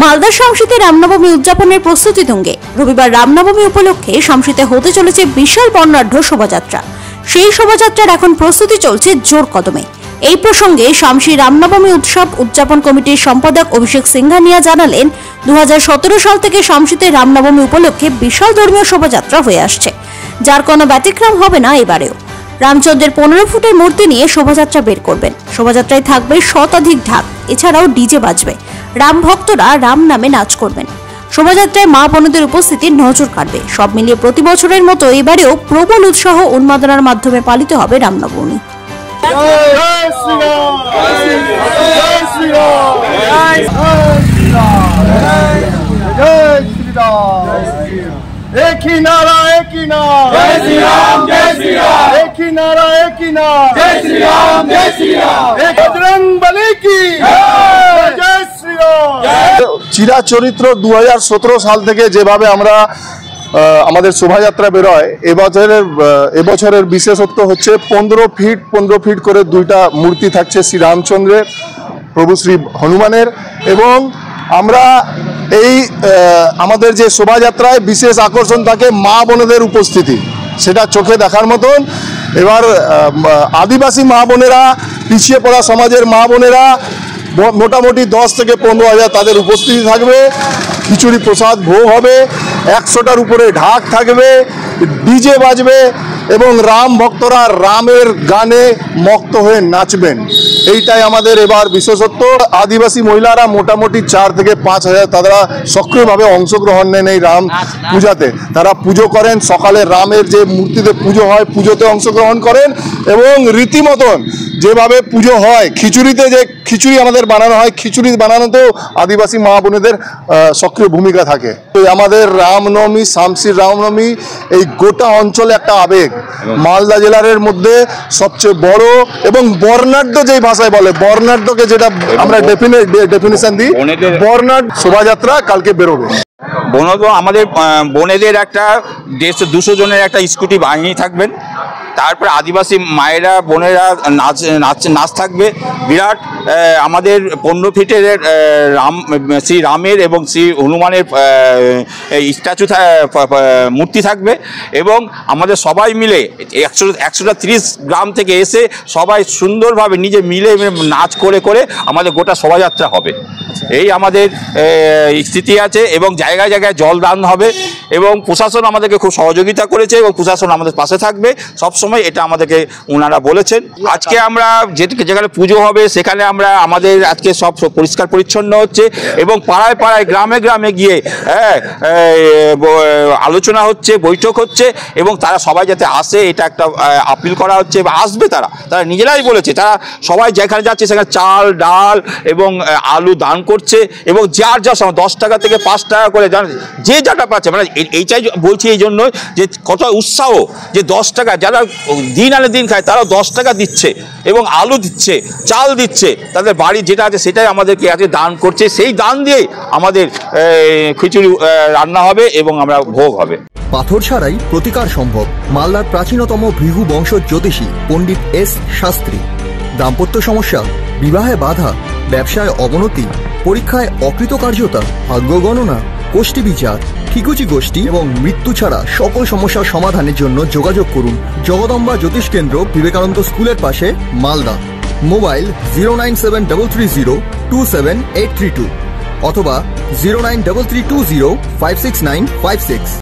মালদা শামসিতে রামনবমী উদযাপনের প্রস্তুতি তুঙ্গে। রবিবার রামনবমী উপলক্ষে শামসিতে হতে চলেছে বিশাল বর্ণাঢ্য শোভাযাত্রা। সেই শোভাযাত্রার এখন প্রস্তুতি চলছে জোর কদমে। এই প্রসঙ্গে শামসি রামনবমী উৎসব উদযাপন কমিটির সম্পাদক অভিষেক সিংহানিয়া জানালেন, 2017 সাল থেকে শামসিতে রামনবমী উপলক্ষে বিশাল ধর্মীয় শোভাযাত্রা হয়ে আসছে, যার কোনো ব্যতিক্রম হবে না এবারেও। রামচন্দ্রের 15 ফুটের মূর্তি নিয়ে শোভাযাত্রা বের করবেন। শোভাযাত্রায় থাকবে শতাধিক ঢাক, এছাড়াও ডিজে বাজবে। রাম ভক্তরা রাম নামে নাচ করবেন। শোভাযাত্রায় মা বোনদের উপস্থিতি নজর কাড়বে। সব মিলিয়ে প্রতি বছরের মতো এবারেও প্রবল উৎসাহ উন্মাদনার মাধ্যমে পালিত হবে রামনবমী। एक ही नारा एक ही नारा, जय श्री राम जय श्री राम, एक ही नारा एक ही नारा, जय श्री राम जय श्री राम, एक बजरंगबली की जय श्री राम। চিরাচরিত্র 2017 সাল থেকে যেভাবে আমরা আমাদের শোভাযাত্রা বেরোয়, এবছরের বিশেষত্ব হচ্ছে 15 ফিট করে দুইটা মূর্তি থাকছে শ্রী রামচন্দ্রের, প্রভু শ্রী হনুমানের। এবং আমরা এই আমাদের যে শোভাযাত্রায় বিশেষ আকর্ষণ থাকে মা বোনেদের উপস্থিতি, সেটা চোখে দেখার মতন। এবার আদিবাসী মা বোনেরা, পিছিয়ে পড়া সমাজের মা বোনেরা মোটামুটি 10 থেকে 15 হাজার তাদের উপস্থিতি থাকবে। খিচুড়ি প্রসাদ ভোগ হবে, 100টার উপরে ঢাক থাকবে, ডিজে বাজবে এবং রাম ভক্তরা রামের গানে মত্ত হয়ে নাচবেন। এইটাই আমাদের এবার বিশেষত্ব। আদিবাসী মহিলারা মোটামুটি 4 থেকে 5 হাজার তারা সক্রিয়ভাবে অংশগ্রহণ নেন এই রাম পূজাতে। তারা পুজো করেন, সকালে রামের যে মূর্তিতে পুজো হয় পুজোতে অংশগ্রহণ করেন এবং রীতিমতন যেভাবে পুজো হয়, খিচুড়িতে যে খিচুড়ি আমাদের বানানো হয়, খিচুড়ি বানানোতেও আদিবাসী মা বোনেদের সক্রিয় ভূমিকা থাকে। আমাদের রামনবমী, শামসির রামনবমী এই গোটা অঞ্চলে একটা আবেগ। মালদা জেলার মধ্যে সবচেয়ে বড় এবং বর্ণাঢ্য, যেই ভাষায় বলে বর্ণাঢ্যকে, যেটা আমরা ডেফিনেশন দিই, বর্ণাঢ্য শোভাযাত্রা কালকে বেরোবে। আমাদের বোনেদের একটা 150-200 জনের একটা স্কুটি বাহিনী থাকবেন। তারপরে আদিবাসী মায়েরা বোনেরা নাচ থাকবে বিরাট। আমাদের 15 ফিটের শ্রী রামের এবং শ্রী হনুমানের স্ট্যাচু মূর্তি থাকবে এবং আমাদের সবাই মিলে 130 গ্রাম থেকে এসে সবাই সুন্দরভাবে নিজে মিলে নাচ করে আমাদের গোটা শোভাযাত্রা হবে। এই আমাদের স্থিতি আছে এবং জায়গায় জায়গায় জল দান হবে এবং প্রশাসন আমাদেরকে খুব সহযোগিতা করেছে এবং প্রশাসন আমাদের পাশে থাকবে সবসময়, এটা আমাদেরকে ওনারা বলেছেন। আজকে আমরা যেখানে পুজো হবে সেখানে আমাদের আজকে সব পরিষ্কার পরিচ্ছন্ন হচ্ছে এবং পাড়ায় পাড়ায় গ্রামে গ্রামে গিয়ে আলোচনা হচ্ছে, বৈঠক হচ্ছে এবং তারা সবাই যাতে আসে এটা একটা আপিল করা হচ্ছে। বা আসবে, তারা নিজেরাই বলেছে, তারা সবাই যেখানে যাচ্ছে সেখানে চাল ডাল এবং আলু দান করছে এবং যার যা 10 টাকা থেকে 5 টাকা করে যে যাটা পাচ্ছে। মানে এইটাই বলছি এই জন্য যে কত উৎসাহ, যে 10 টাকা যারা দিন আনে দিন খায় তারা 10 টাকা দিচ্ছে এবং আলু দিচ্ছে, চাল দিচ্ছে, তাদের বাড়ি যেটা আছে সেটাই আমাদেরকে আজকে দান করছে। সেই দান দিয়েই আমাদের খিচুড়ি রান্না হবে এবং আমরা ভোগ হবে। পাথর ছাড়াই প্রতিকার সম্ভব। মালদার প্রাচীনতম ভৃগু বংশ জ্যোতিষী পণ্ডিত এস শাস্ত্রী। দাম্পত্য সমস্যা, বিবাহে বাধা, ব্যবসায় অবনতি, পরীক্ষায় অকৃতকার্যতা, ভাগ্য গণনা, গোষ্ঠী বিচার, ঠিকুচি গোষ্ঠী এবং মৃত্যু ছাড়া সকল সমস্যার সমাধানের জন্য যোগাযোগ করুন জগদম্বা জ্যোতিষ কেন্দ্র, বিবেকানন্দ স্কুলের পাশে, মালদা। মোবাইল 09733027832 অথবা 09332056956।